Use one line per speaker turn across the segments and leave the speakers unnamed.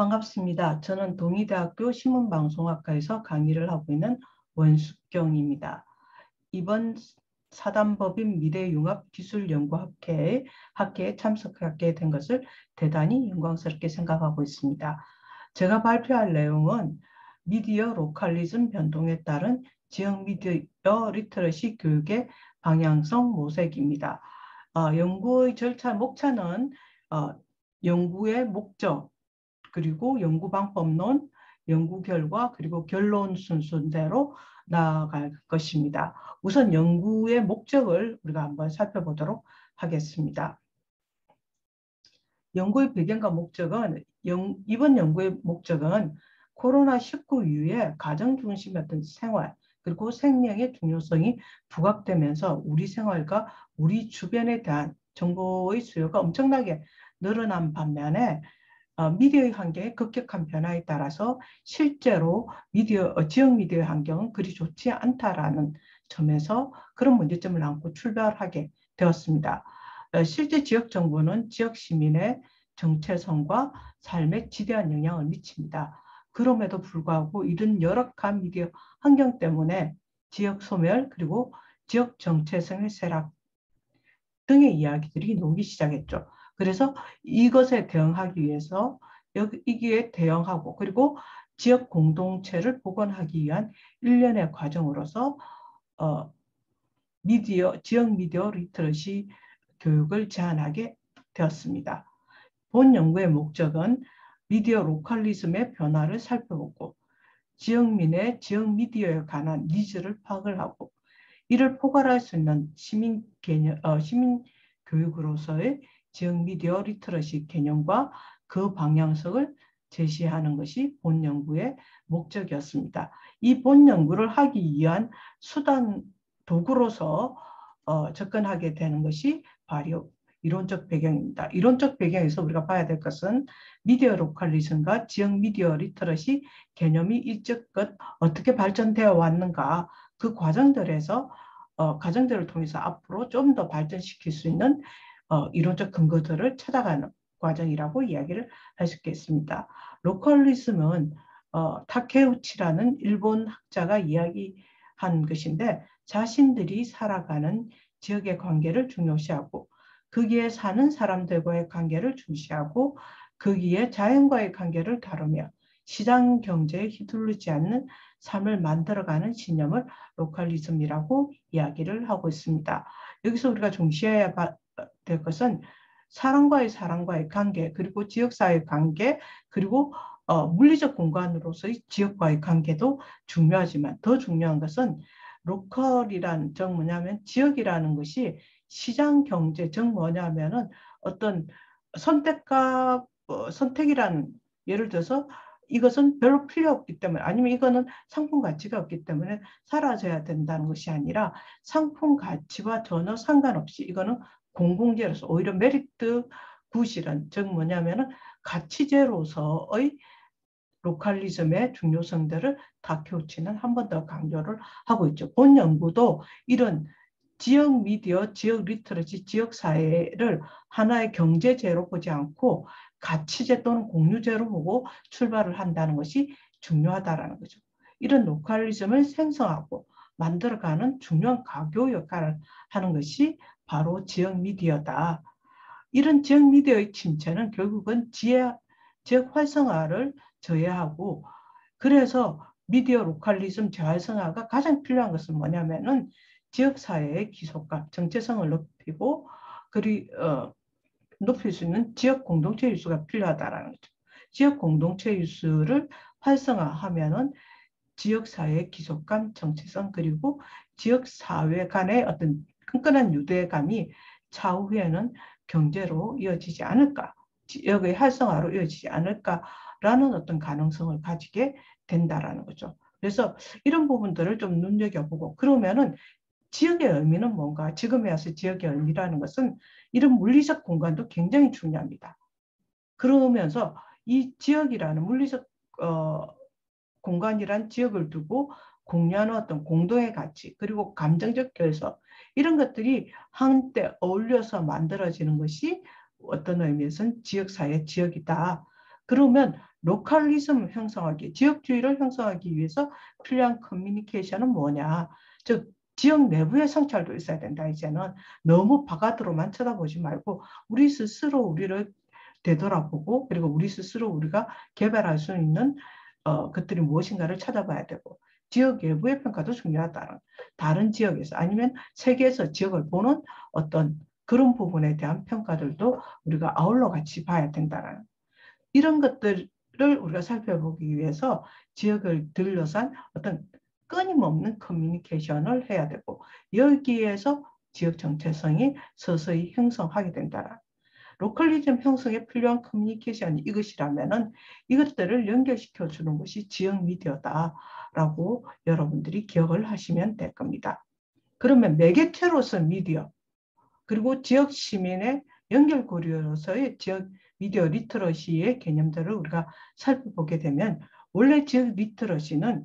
반갑습니다. 저는 동의대학교 신문방송학과에서 강의를 하고 있는 원숙경입니다. 이번 사단법인 미래융합기술연구학회에 참석하게 된 것을 대단히 영광스럽게 생각하고 있습니다. 제가 발표할 내용은 미디어 로컬리즘 변동에 따른 지역 미디어 리터러시 교육의 방향성 모색입니다. 연구의 절차, 목차는 연구의 목적, 그리고 연구 방법론, 연구 결과, 그리고 결론 순서대로 나아갈 것입니다. 우선 연구의 목적을 우리가 한번 살펴보도록 하겠습니다. 연구의 배경과 목적은, 이번 연구의 목적은 코로나19 이후에 가정 중심이었던 생활, 그리고 생명의 중요성이 부각되면서 우리 생활과 우리 주변에 대한 정보의 수요가 엄청나게 늘어난 반면에 미디어의 환경의 급격한 변화에 따라서 실제로 지역 미디어의 환경은 그리 좋지 않다라는 점에서 그런 문제점을 안고 출발하게 되었습니다. 실제 지역 정보는 지역 시민의 정체성과 삶에 지대한 영향을 미칩니다. 그럼에도 불구하고 이런 열악한 미디어 환경 때문에 지역 소멸 그리고 지역 정체성의 쇠락 등의 이야기들이 나오기 시작했죠. 그래서 이것에 대응하기 위해서 이기에 대응하고 그리고 지역 공동체를 복원하기 위한 일련의 과정으로서 지역 미디어 리터러시 교육을 제안하게 되었습니다. 본 연구의 목적은 미디어 로컬리즘의 변화를 살펴보고 지역민의 지역 미디어에 관한 니즈를 파악을 하고 이를 포괄할 수 있는 시민 교육으로서의 지역 미디어 리터러시 개념과 그 방향성을 제시하는 것이 본 연구의 목적이었습니다. 이 본 연구를 하기 위한 수단, 도구로서 접근하게 되는 것이 바로 이론적 배경입니다. 이론적 배경에서 우리가 봐야 될 것은 미디어 로컬리즘과 지역 미디어 리터러시 개념이 일적껏 어떻게 발전되어 왔는가, 그 과정들에서 과정들을 통해서 앞으로 좀 더 발전시킬 수 있는 이론적 근거들을 찾아가는 과정이라고 이야기를 할 수 있겠습니다. 로컬리즘은 타케우치라는 일본 학자가 이야기한 것인데 자신들이 살아가는 지역의 관계를 중요시하고 거기에 사는 사람들과의 관계를 중시하고 거기에 자연과의 관계를 다루며 시장 경제에 휘둘리지 않는 삶을 만들어가는 신념을 로컬리즘이라고 이야기를 하고 있습니다. 여기서 우리가 중시해야 될 것은 사람과의 관계, 그리고 지역사회의 관계, 그리고 물리적 공간으로서의 지역과의 관계도 중요하지만 더 중요한 것은 로컬이란 즉 뭐냐면 지역이라는 것이 시장 경제 즉 뭐냐면은 어떤 선택이라는 예를 들어서 이것은 별로 필요 없기 때문에 아니면 이거는 상품 가치가 없기 때문에 사라져야 된다는 것이 아니라 상품 가치와 전혀 상관없이 이거는 공공재로서 오히려 메리트 굿이란 즉 뭐냐면은 가치제로서의 로컬리즘의 중요성들을 다큐치는 한 번 더 강조를 하고 있죠. 본 연구도 이런 지역 미디어, 지역 리터러시, 지역 사회를 하나의 경제제로 보지 않고 가치제 또는 공유제로 보고 출발을 한다는 것이 중요하다라는 거죠. 이런 로컬리즘을 생성하고 만들어가는 중요한 가교 역할을 하는 것이 바로 지역 미디어다. 이런 지역 미디어의 침체는 결국은 지역 활성화를 저해하고 그래서 미디어 로컬리즘 재활성화가 가장 필요한 것은 뭐냐면은 지역사회의 기속과 정체성을 높이고 높일 수 있는 지역 공동체 유수가 필요하다라는 거죠. 지역 공동체 유수를 활성화하면은 지역사회의 기속감, 정체성 그리고 지역사회 간의 어떤 끈끈한 유대감이 차후에는 경제로 이어지지 않을까, 지역의 활성화로 이어지지 않을까라는 어떤 가능성을 가지게 된다라는 거죠. 그래서 이런 부분들을 좀 눈여겨보고 그러면은 지역의 의미는 뭔가? 지금에 와서 지역의 의미라는 것은 이런 물리적 공간도 굉장히 중요합니다. 그러면서 이 지역이라는 물리적 공간이란 지역을 두고 공유하는 어떤 공동의 가치 그리고 감정적 결석 이런 것들이 한때 어울려서 만들어지는 것이 어떤 의미에서는 지역사회 지역이다. 그러면 로컬리즘을 형성하기, 지역주의를 형성하기 위해서 필요한 커뮤니케이션은 뭐냐? 즉 지역 내부의 성찰도 있어야 된다. 이제는 너무 바깥으로만 쳐다보지 말고 우리 스스로 우리를 되돌아보고 그리고 우리 스스로 우리가 개발할 수 있는 것들이 무엇인가를 찾아봐야 되고 지역 외부의 평가도 중요하다는 다른 지역에서 아니면 세계에서 지역을 보는 어떤 그런 부분에 대한 평가들도 우리가 아울러 같이 봐야 된다는 이런 것들을 우리가 살펴보기 위해서 지역을 둘러싼 어떤 끊임없는 커뮤니케이션을 해야 되고 여기에서 지역 정체성이 서서히 형성하게 된다. 로컬리즘 형성에 필요한 커뮤니케이션이 이것이라면은 이것들을 연결시켜 주는 것이 지역 미디어다라고 여러분들이 기억을 하시면 될 겁니다. 그러면 매개체로서 미디어 그리고 지역 시민의 연결고리로서의 지역 미디어 리터러시의 개념들을 우리가 살펴보게 되면 원래 지역 리터러시는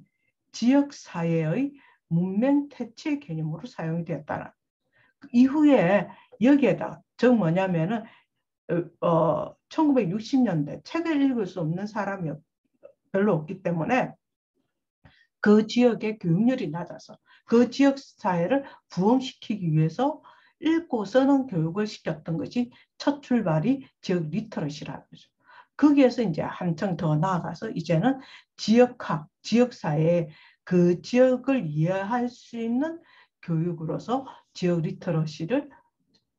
지역 사회의 문명 퇴치 개념으로 사용이 되었다는 이후에 여기에다 즉 뭐냐면은 1960년대 책을 읽을 수 없는 사람이 별로 없기 때문에 그 지역의 교육열이 낮아서 그 지역 사회를 부흥시키기 위해서 읽고 쓰는 교육을 시켰던 것이 첫 출발이 지역 리터러시라는 거죠. 거기에서 이제 한층 더 나아가서 이제는 지역학, 지역사회 그 지역을 이해할 수 있는 교육으로서 지역 리터러시를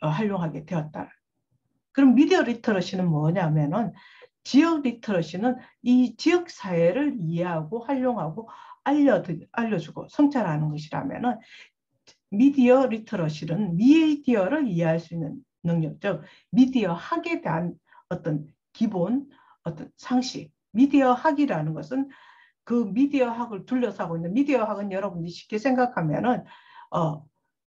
활용하게 되었다. 그럼 미디어 리터러시는 뭐냐면은 지역 리터러시는 이 지역 사회를 이해하고 활용하고 알려주고 성찰하는 것이라면은 미디어 리터러시는 미디어를 이해할 수 있는 능력, 즉 미디어 학에 대한 어떤 기본 어떤 상식, 미디어 학이라는 것은 그 미디어 학을 둘러싸고 있는 미디어 학은 여러분이 쉽게 생각하면은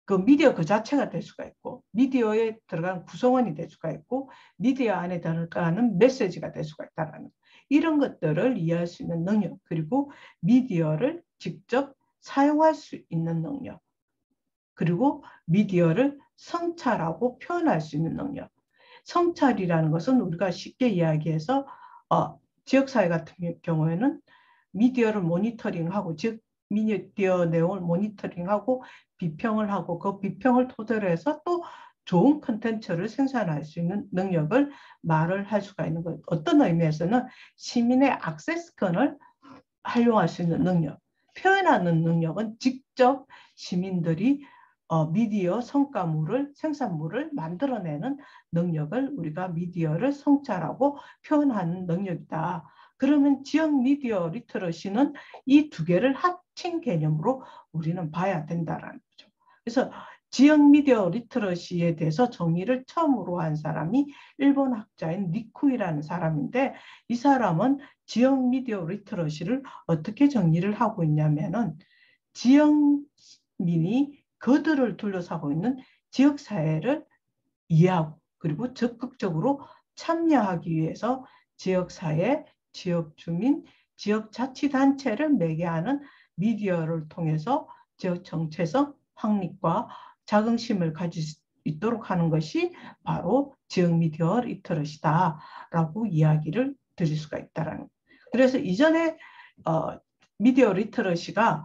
그 미디어 그 자체가 될 수가 있고 미디어에 들어가는 구성원이 될 수가 있고 미디어 안에 들어가는 메시지가 될 수가 있다라는 이런 것들을 이해할 수 있는 능력 그리고 미디어를 직접 사용할 수 있는 능력 그리고 미디어를 성찰하고 표현할 수 있는 능력 성찰이라는 것은 우리가 쉽게 이야기해서 지역사회 같은 경우에는 미디어를 모니터링하고 즉 미디어 내용을 모니터링하고 비평을 하고 그 비평을 토대로 해서 또 좋은 컨텐츠를 생산할 수 있는 능력을 말을 할 수가 있는 것. 어떤 의미에서는 시민의 액세스권을 활용할 수 있는 능력, 표현하는 능력은 직접 시민들이 미디어 성과물을 생산물을 만들어내는 능력을 우리가 미디어를 성찰하고 표현하는 능력이다. 그러면 지역 미디어 리터러시는 이 두 개를 합친 개념으로 우리는 봐야 된다라는 거죠. 그래서 지역 미디어 리터러시에 대해서 정의를 처음으로 한 사람이 일본 학자인 니쿠이라는 사람인데 이 사람은 지역 미디어 리터러시를 어떻게 정의를 하고 있냐면은 지역민이 그들을 둘러싸고 있는 지역사회를 이해하고 그리고 적극적으로 참여하기 위해서 지역사회, 지역주민, 지역자치단체를 매개하는 미디어를 통해서 지역 정체성 확립과 자긍심을 가질 수 있도록 하는 것이 바로 지역 미디어 리터러시다라고 이야기를 드릴 수가 있다라는. 그래서 이전에 미디어 리터러시가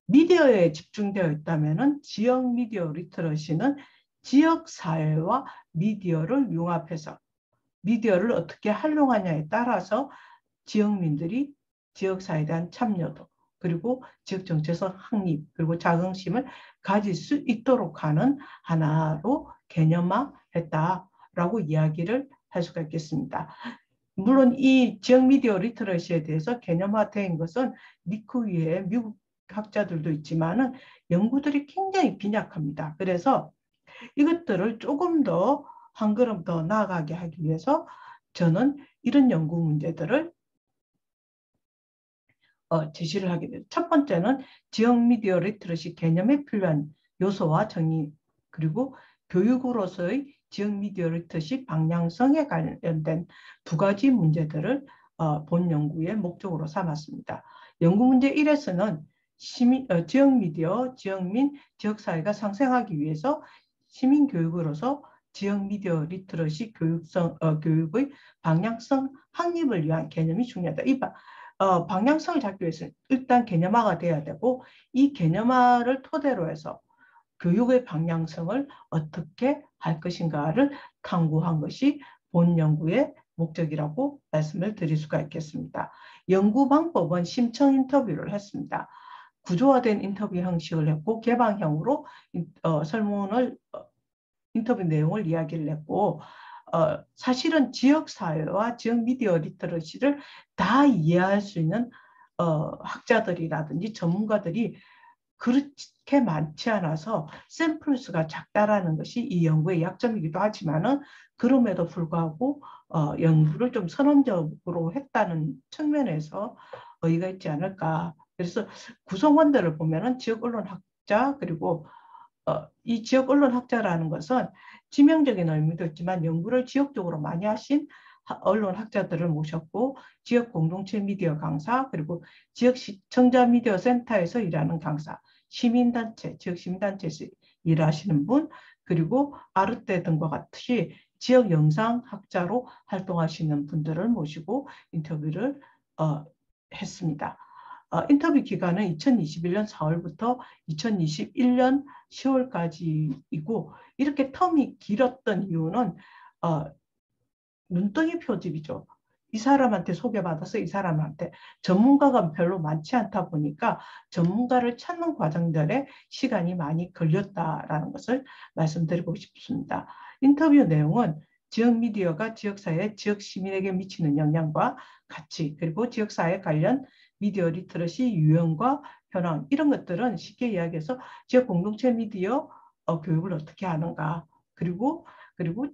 미디어에 집중되어 있다면은 지역 미디어 리터러시는 지역 사회와 미디어를 융합해서 미디어를 어떻게 활용하냐에 따라서 지역민들이 지역사회에 대한 참여도 그리고 지역 정체성 확립 그리고 자긍심을 가질 수 있도록 하는 하나로 개념화했다라고 이야기를 할 수가 있겠습니다. 물론 이 지역 미디어 리터러시에 대해서 개념화된 것은 니쿠이의 미국 학자들도 있지만은 연구들이 굉장히 빈약합니다. 그래서 이것들을 조금 더 한 걸음 더 나아가게 하기 위해서 저는 이런 연구 문제들을 제시를 하게 됩니다. 첫 번째는 지역 미디어 리터러시 개념에 필요한 요소와 정의 그리고 교육으로서의 지역 미디어 리터러시 방향성에 관련된 두 가지 문제들을 본 연구의 목적으로 삼았습니다. 연구 문제 1에서는 지역 미디어, 지역민, 지역사회가 상생하기 위해서 시민교육으로서 지역 미디어 리터러시 교육의 방향성 확립을 위한 개념이 중요하다. 방향성을 잡기 위해서는 일단 개념화가 돼야 되고 이 개념화를 토대로 해서 교육의 방향성을 어떻게 할 것인가를 탐구한 것이 본 연구의 목적이라고 말씀을 드릴 수가 있겠습니다. 연구 방법은 심층 인터뷰를 했습니다. 구조화된 인터뷰 형식을 했고 개방형으로 설문을 인터뷰 내용을 이야기를 했고 사실은 지역사회와 지역 미디어 리터러시를 다 이해할 수 있는 학자들이라든지 전문가들이 그렇게 많지 않아서 샘플 수가 작다라는 것이 이 연구의 약점이기도 하지만은 그럼에도 불구하고 연구를 좀 선언적으로 했다는 측면에서 의의가 있지 않을까. 그래서 구성원들을 보면은 지역 언론 학자 그리고 이 지역 언론 학자라는 것은 지명적인 의미도 있지만 연구를 지역적으로 많이 하신 언론 학자들을 모셨고 지역 공동체 미디어 강사 그리고 지역 시청자 미디어 센터에서 일하는 강사, 시민단체, 지역 시민단체에서 일하시는 분 그리고 아르떼 등과 같이 지역 영상 학자로 활동하시는 분들을 모시고 인터뷰를 했습니다. 인터뷰 기간은 2021년 4월부터 2021년 10월까지이고 이렇게 텀이 길었던 이유는 눈덩이 표집이죠. 이 사람한테 소개받아서 이 사람한테 전문가가 별로 많지 않다 보니까 전문가를 찾는 과정들에 시간이 많이 걸렸다라는 것을 말씀드리고 싶습니다. 인터뷰 내용은 지역 미디어가 지역사회, 지역 시민에게 미치는 영향과 가치, 그리고 지역사회 관련 미디어 리터러시 유형과 현황 이런 것들은 쉽게 이야기해서 지역 공동체 미디어 교육을 어떻게 하는가 그리고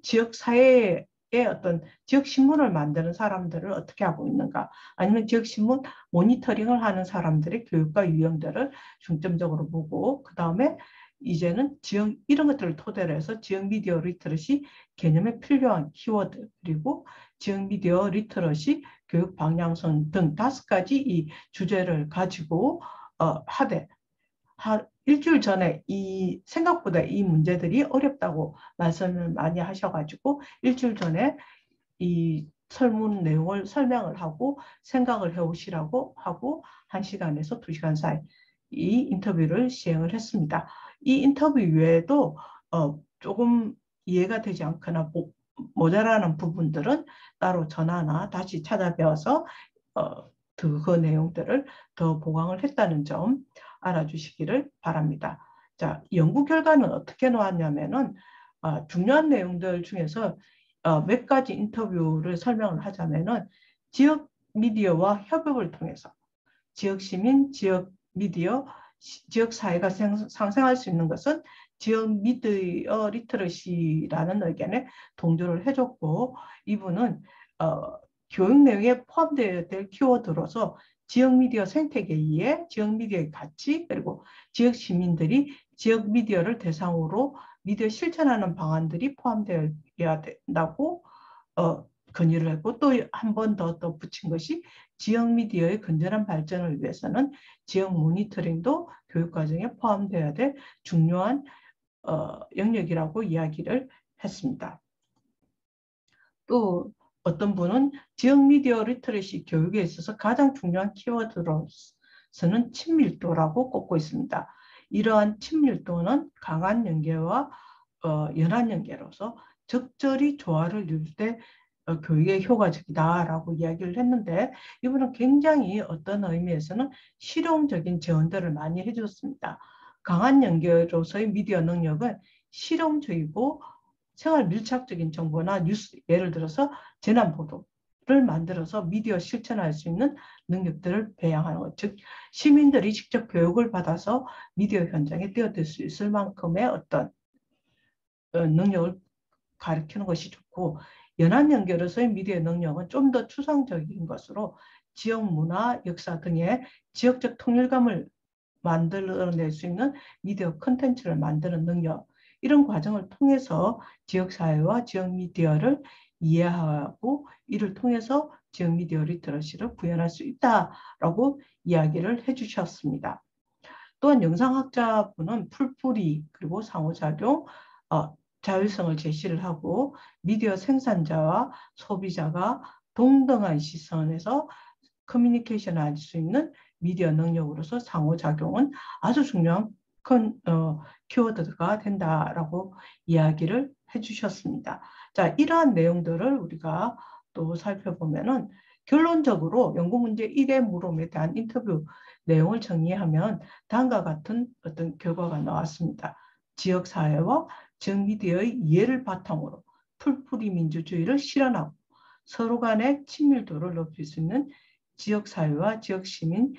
지역사회에 어떤 지역 신문을 만드는 사람들을 어떻게 하고 있는가 아니면 지역 신문 모니터링을 하는 사람들의 교육과 유형들을 중점적으로 보고 그 다음에 이제는 지역 이런 것들을 토대로 해서 지역 미디어 리터러시 개념에 필요한 키워드 그리고 지역 미디어 리터러시 교육 방향성 등 5가지 이 주제를 가지고 하되 일주일 전에 생각보다 이 문제들이 어렵다고 말씀을 많이 하셔가지고 일주일 전에 이 설문 내용을 설명을 하고 생각을 해오시라고 하고 1시간에서 2시간 사이 이 인터뷰를 시행을 했습니다. 이 인터뷰 외에도 조금 이해가 되지 않거나 모자라는 부분들은 따로 전화나 다시 찾아뵈어서 그 내용들을 더 보강을 했다는 점 알아주시기를 바랍니다. 자, 연구 결과는 어떻게 나왔냐면은 중요한 내용들 중에서 몇 가지 인터뷰를 설명을 하자면은 지역 미디어와 협업을 통해서 지역 시민, 지역 미디어, 지역 사회가 상생할 수 있는 것은 지역 미디어 리터러시라는 의견에 동조를 해줬고 이분은 교육 내용에 포함되어야 될 키워드로서 지역 미디어 생태계 이해, 지역 미디어의 가치, 그리고 지역 시민들이 지역 미디어를 대상으로 미디어 실천하는 방안들이 포함되어야 된다고 건의를 했고 또 한 번 더 붙인 것이 지역 미디어의 건전한 발전을 위해서는 지역 모니터링도 교육과정에 포함되어야 될 중요한 영역이라고 이야기를 했습니다. 또 어떤 분은 지역 미디어 리터러시 교육에 있어서 가장 중요한 키워드로서는 친밀도라고 꼽고 있습니다. 이러한 친밀도는 강한 연계와 연한 연계로서 적절히 조화를 이룰 때 교육에 효과적이다라고 이야기를 했는데 이분은 굉장히 어떤 의미에서는 실용적인 제언들을 많이 해주셨습니다. 강한 연계로서의 미디어 능력은 실용적이고 생활 밀착적인 정보나 뉴스 예를 들어서 재난 보도를 만들어서 미디어 실천할 수 있는 능력들을 배양하는 것, 즉 시민들이 직접 교육을 받아서 미디어 현장에 뛰어들 수 있을 만큼의 어떤 능력을 가르치는 것이 좋고 연안 연결에서의 미디어 능력은 좀 더 추상적인 것으로 지역 문화, 역사 등의 지역적 통일감을 만들어낼 수 있는 미디어 콘텐츠를 만드는 능력 이런 과정을 통해서 지역사회와 지역 미디어를 이해하고 이를 통해서 지역 미디어 리터러시를 구현할 수 있다라고 이야기를 해주셨습니다. 또한 영상학자분은 풀뿌리 그리고 상호작용, 자율성을 제시를 하고 미디어 생산자와 소비자가 동등한 시선에서 커뮤니케이션을 할 수 있는 미디어 능력으로서 상호작용은 아주 중요한 큰 키워드가 된다라고 이야기를 해주셨습니다. 자, 이러한 내용들을 우리가 또 살펴보면은 결론적으로 연구문제 1의 물음에 대한 인터뷰 내용을 정리하면 다음과 같은 어떤 결과가 나왔습니다. 지역사회와 지역미디어의 이해를 바탕으로 풀뿌리 민주주의를 실현하고 서로 간의 친밀도를 높일 수 있는 지역사회와 지역시민,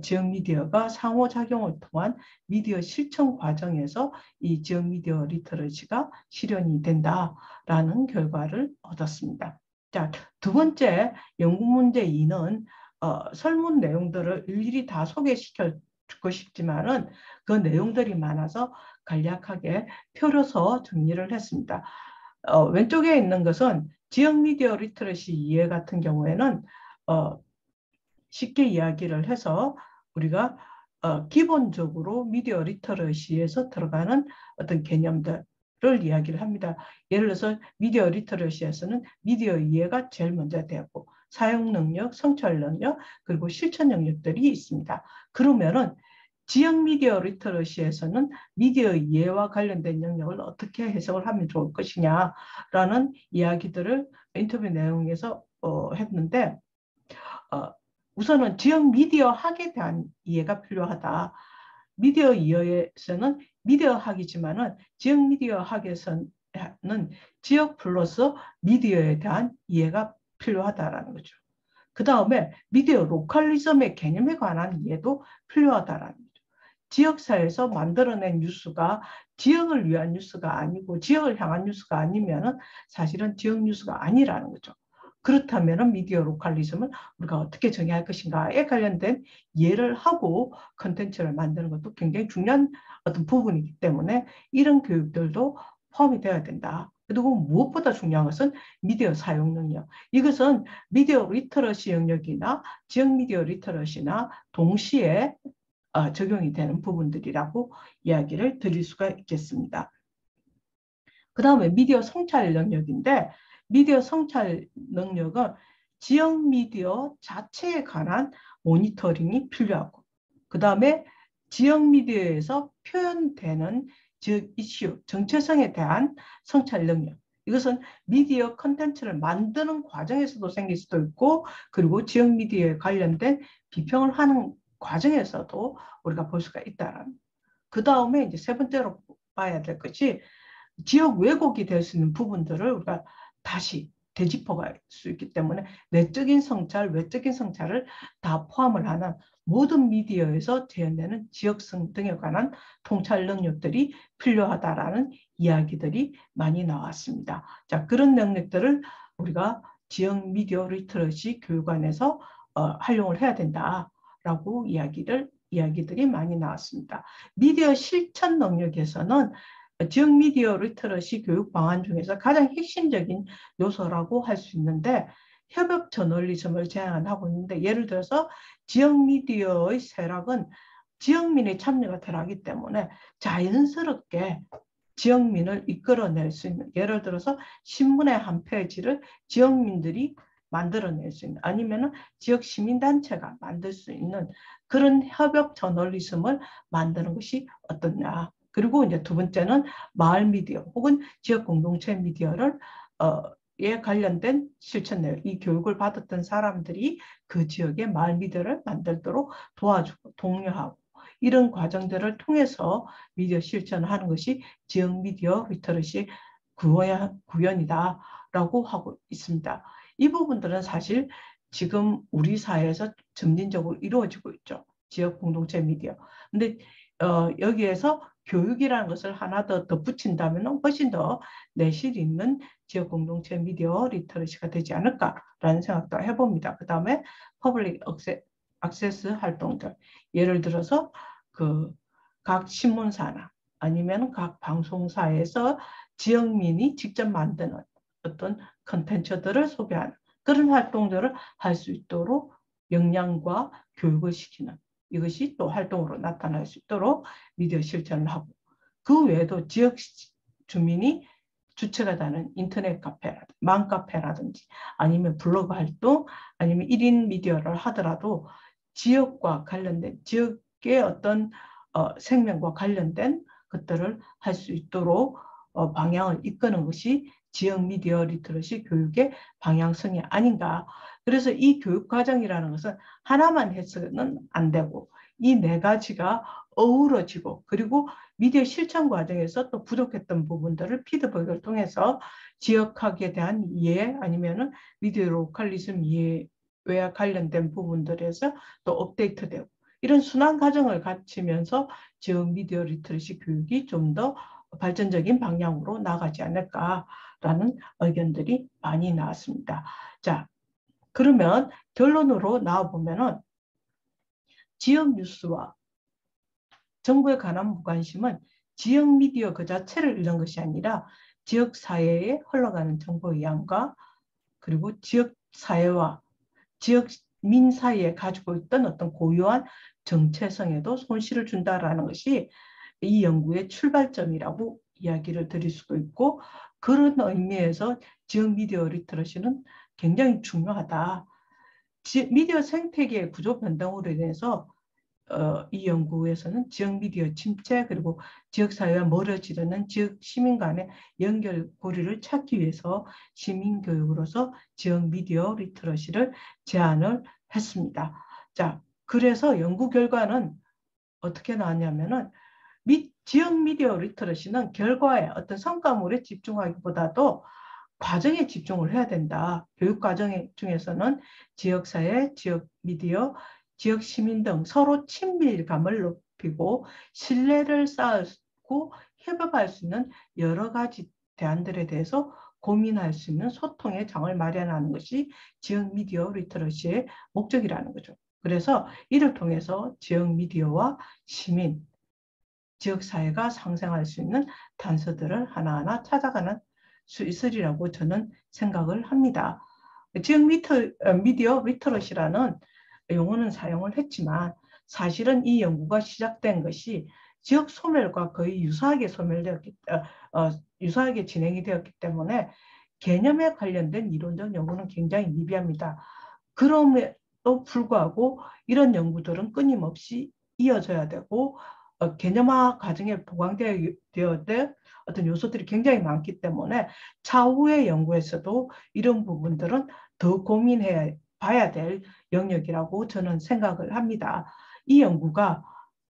지역미디어가 상호작용을 통한 미디어 실천 과정에서 이 지역미디어 리터러시가 실현이 된다라는 결과를 얻었습니다. 자, 두 번째 연구문제 2는 설문 내용들을 일일이 다 소개시켜 주고 싶지만은 그 내용들이 많아서 간략하게 표로서 정리를 했습니다. 왼쪽에 있는 것은 지역 미디어 리터러시 이해 같은 경우에는 쉽게 이야기를 해서 우리가 기본적으로 미디어 리터러시에서 들어가는 어떤 개념들을 이야기를 합니다. 예를 들어서 미디어 리터러시에서는 미디어 이해가 제일 먼저 되고 사용 능력, 성찰 능력, 그리고 실천 능력들이 있습니다. 그러면은 지역 미디어 리터러시에서는 미디어 이해와 관련된 영역을 어떻게 해석을 하면 좋을 것이냐라는 이야기들을 인터뷰 내용에서 했는데 우선은 지역 미디어 학에 대한 이해가 필요하다. 미디어 이해에서는 미디어 학이지만은 지역 미디어 학에서는 지역 플러스 미디어에 대한 이해가 필요하다라는 거죠. 그 다음에 미디어 로컬리즘의 개념에 관한 이해도 필요하다라는 거죠. 지역사회에서 만들어낸 뉴스가 지역을 위한 뉴스가 아니고 지역을 향한 뉴스가 아니면은 사실은 지역 뉴스가 아니라는 거죠. 그렇다면 미디어 로컬리즘은 우리가 어떻게 정의할 것인가에 관련된 이해를 하고 컨텐츠를 만드는 것도 굉장히 중요한 어떤 부분이기 때문에 이런 교육들도 포함이 되어야 된다. 그리고 무엇보다 중요한 것은 미디어 사용 능력. 이것은 미디어 리터러시 영역이나 지역 미디어 리터러시나 동시에 적용이 되는 부분들이라고 이야기를 드릴 수가 있겠습니다. 그 다음에 미디어 성찰 능력인데 미디어 성찰 능력은 지역 미디어 자체에 관한 모니터링이 필요하고 그 다음에 지역 미디어에서 표현되는 지역 이슈, 정체성에 대한 성찰 능력. 이것은 미디어 컨텐츠를 만드는 과정에서도 생길 수도 있고 그리고 지역 미디어에 관련된 비평을 하는 과정에서도 우리가 볼 수가 있다라는. 그 다음에 이제 세 번째로 봐야 될 것이 지역 왜곡이 될 수 있는 부분들을 우리가 다시 되짚어갈 수 있기 때문에 내적인 성찰, 외적인 성찰을 다 포함을 하는 모든 미디어에서 재현되는 지역성 등에 관한 통찰 능력들이 필요하다라는 이야기들이 많이 나왔습니다. 자, 그런 능력들을 우리가 지역 미디어 리터러시 교육관에서 활용을 해야 된다라고 이야기들이 많이 나왔습니다. 미디어 실천 능력에서는 지역 미디어 리터러시 교육 방안 중에서 가장 핵심적인 요소라고 할 수 있는데 협업 저널리즘을 제안하고 있는데 예를 들어서 지역 미디어의 쇠락은 지역민의 참여가 덜하기 때문에 자연스럽게 지역민을 이끌어낼 수 있는 예를 들어서 신문의 한 페이지를 지역민들이 만들어낼 수 있는 아니면 지역 시민단체가 만들 수 있는 그런 협업 저널리즘을 만드는 것이 어떻냐. 그리고 이제 두 번째는 마을 미디어 혹은 지역 공동체 미디어를 에 관련된 실천 내용, 이 교육을 받았던 사람들이 그 지역의 마을 미디어를 만들도록 도와주고 독려하고 이런 과정들을 통해서 미디어 실천을 하는 것이 지역 미디어 리터러시 구현이다라고 하고 있습니다. 이 부분들은 사실 지금 우리 사회에서 점진적으로 이루어지고 있죠. 지역 공동체 미디어. 근데 여기에서 교육이라는 것을 하나 더 덧붙인다면 훨씬 더 내실 있는 지역 공동체 미디어 리터러시가 되지 않을까라는 생각도 해봅니다. 그 다음에 퍼블릭 액세스 활동들. 예를 들어서 그 각 신문사나 아니면 각 방송사에서 지역민이 직접 만드는 어떤 컨텐츠들을 소개하는 그런 활동들을 할 수 있도록 역량과 교육을 시키는 이것이 또 활동으로 나타날 수 있도록 미디어 실천을 하고 그 외에도 지역 주민이 주체가 되는 인터넷 카페라든지 맘카페라든지 아니면 블로그 활동 아니면 1인 미디어를 하더라도 지역과 관련된 지역의 어떤 생명과 관련된 것들을 할 수 있도록 방향을 이끄는 것이 지역 미디어 리터러시 교육의 방향성이 아닌가. 그래서 이 교육 과정이라는 것은 하나만 해서는 안 되고 이 네 가지가 어우러지고 그리고 미디어 실천 과정에서 또 부족했던 부분들을 피드백을 통해서 지역학에 대한 이해 아니면은 미디어 로컬리즘 이해와 관련된 부분들에서 또 업데이트되고 이런 순환 과정을 거치면서 지역 미디어 리터러시 교육이 좀 더 발전적인 방향으로 나가지 않을까라는 의견들이 많이 나왔습니다. 자, 그러면 결론으로 나와보면은 지역 뉴스와 정부에 관한 무관심은 지역 미디어 그 자체를 잃는 것이 아니라 지역 사회에 흘러가는 정보의 양과 그리고 지역 사회와 지역 민 사이에 가지고 있던 어떤 고유한 정체성에도 손실을 준다라는 것이 이 연구의 출발점이라고 이야기를 드릴 수도 있고 그런 의미에서 지역 미디어 리터러시는 굉장히 중요하다. 미디어 생태계의 구조 변동으로 인해서 이 연구에서는 지역 미디어 침체 그리고 지역사회와 멀어지려는 지역 시민 간의 연결고리를 찾기 위해서 시민교육으로서 지역 미디어 리터러시를 제안을 했습니다. 자, 그래서 연구 결과는 어떻게 나왔냐면은 지역 미디어 리터러시는 결과에 어떤 성과물에 집중하기보다도 과정에 집중을 해야 된다. 교육 과정 중에서는 지역사회, 지역 미디어, 지역 시민 등 서로 친밀감을 높이고 신뢰를 쌓고 협업할 수 있는 여러 가지 대안들에 대해서 고민할 수 있는 소통의 장을 마련하는 것이 지역 미디어 리터러시의 목적이라는 거죠. 그래서 이를 통해서 지역 미디어와 시민, 지역사회가 상생할 수 있는 단서들을 하나하나 찾아가는 수 있으리라고 저는 생각을 합니다. 지역 미디어 리터러시라는 용어는 사용을 했지만 사실은 이 연구가 시작된 것이 지역 소멸과 거의 유사하게 진행이 되었기 때문에 개념에 관련된 이론적 연구는 굉장히 미비합니다. 그럼에도 불구하고 이런 연구들은 끊임없이 이어져야 되고 개념화 과정에 보강되어야 될 어떤 요소들이 굉장히 많기 때문에 차후의 연구에서도 이런 부분들은 더 고민해 봐야 될 영역이라고 저는 생각을 합니다. 이 연구가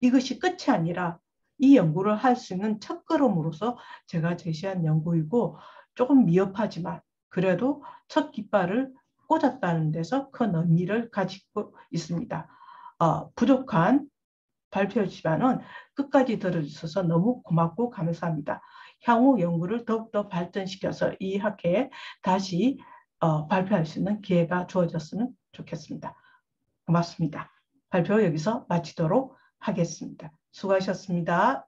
이것이 끝이 아니라 이 연구를 할 수 있는 첫걸음으로서 제가 제시한 연구이고 조금 미흡하지만 그래도 첫 깃발을 꽂았다는 데서 큰 의미를 가지고 있습니다. 부족한 발표지만은 끝까지 들어주셔서 너무 고맙고 감사합니다. 향후 연구를 더욱더 발전시켜서 이 학회에 다시 발표할 수 있는 기회가 주어졌으면 좋겠습니다. 고맙습니다. 발표 여기서 마치도록 하겠습니다. 수고하셨습니다.